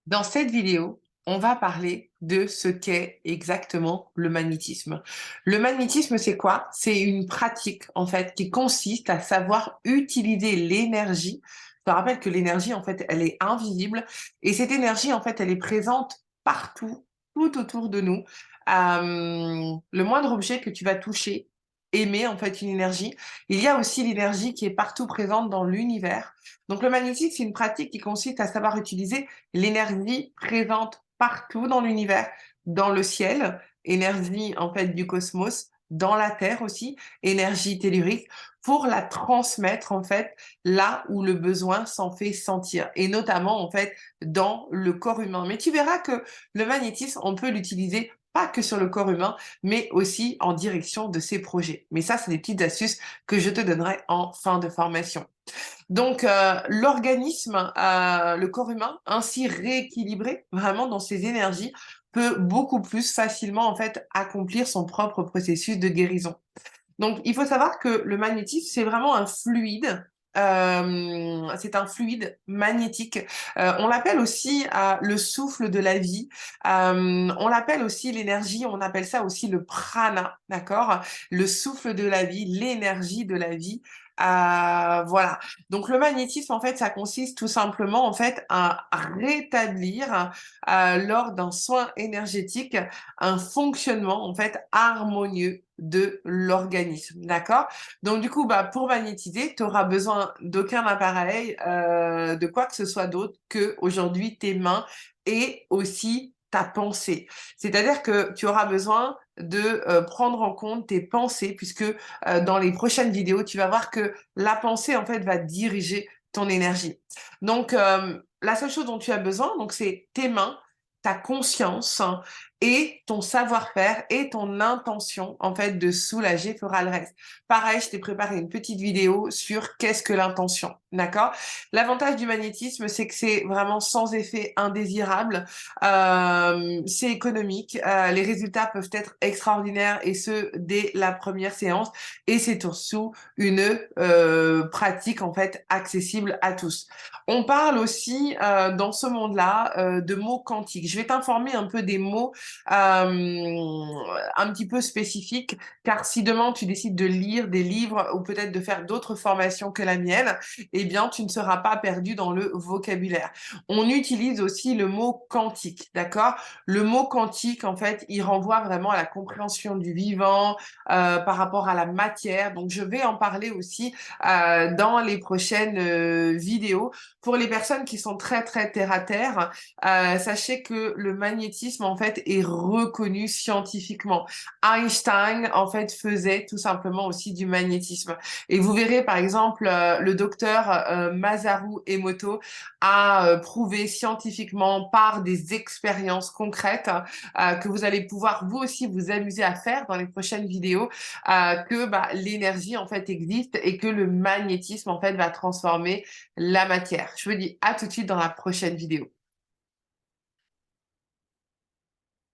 Dans cette vidéo, on va parler de ce qu'est exactement le magnétisme. Le magnétisme, c'est quoi? C'est une pratique, en fait, qui consiste à savoir utiliser l'énergie. Je te rappelle que l'énergie, en fait, elle est invisible et cette énergie, en fait, elle est présente partout, tout autour de nous. Le moindre objet que tu vas toucher émet, en fait, une énergie. Il y a aussi l'énergie qui est partout présente dans l'univers. Donc, le magnétisme, c'est une pratique qui consiste à savoir utiliser l'énergie présente partout dans l'univers, dans le ciel, énergie en fait du cosmos, dans la Terre aussi, énergie tellurique, pour la transmettre en fait là où le besoin s'en fait sentir, et notamment en fait dans le corps humain. Mais tu verras que le magnétisme, on peut l'utiliser pas que sur le corps humain, mais aussi en direction de ses projets. Mais ça, c'est des petites astuces que je te donnerai en fin de formation. Donc, l'organisme, le corps humain, ainsi rééquilibré vraiment dans ses énergies, peut beaucoup plus facilement en fait accomplir son propre processus de guérison. Donc, il faut savoir que le magnétisme, c'est vraiment un fluide. C'est un fluide magnétique. On l'appelle aussi le souffle de la vie. On l'appelle aussi l'énergie. On appelle ça aussi le prana, d'accord? Le souffle de la vie, l'énergie de la vie. Voilà. Donc le magnétisme, en fait, ça consiste tout simplement, en fait, à rétablir lors d'un soin énergétique un fonctionnement, en fait, harmonieux de l'organisme, d'accord? Donc du coup, bah, pour magnétiser, tu auras besoin d'aucun appareil, de quoi que ce soit d'autre que aujourd'hui tes mains et aussi ta pensée. C'est-à-dire que tu auras besoin de prendre en compte tes pensées, puisque dans les prochaines vidéos, tu vas voir que la pensée, en fait, va diriger ton énergie. Donc, la seule chose dont tu as besoin, donc, c'est tes mains, ta conscience, hein, et ton savoir-faire et ton intention, en fait, de soulager fera le reste. Pareil, je t'ai préparé une petite vidéo sur qu'est-ce que l'intention, d'accord? L'avantage du magnétisme, c'est que c'est vraiment sans effet indésirable, c'est économique, les résultats peuvent être extraordinaires et ce, dès la première séance, et c'est surtout une pratique, en fait, accessible à tous. On parle aussi, dans ce monde-là, de mots quantiques. Je vais t'informer un peu des mots un petit peu spécifique, car si demain tu décides de lire des livres ou peut-être de faire d'autres formations que la mienne, eh bien, tu ne seras pas perdu dans le vocabulaire. On utilise aussi le mot quantique, d'accord? Le mot quantique, en fait, il renvoie vraiment à la compréhension du vivant par rapport à la matière. Donc, je vais en parler aussi dans les prochaines vidéos. Pour les personnes qui sont très, très terre à terre, sachez que le magnétisme, en fait, est reconnu scientifiquement. Einstein, en fait, faisait tout simplement aussi du magnétisme. Et vous verrez, par exemple, le docteur Masaru Emoto a prouvé scientifiquement par des expériences concrètes que vous allez pouvoir vous aussi vous amuser à faire dans les prochaines vidéos, que bah, l'énergie, en fait, existe et que le magnétisme, en fait, va transformer la matière. Je vous dis à tout de suite dans la prochaine vidéo.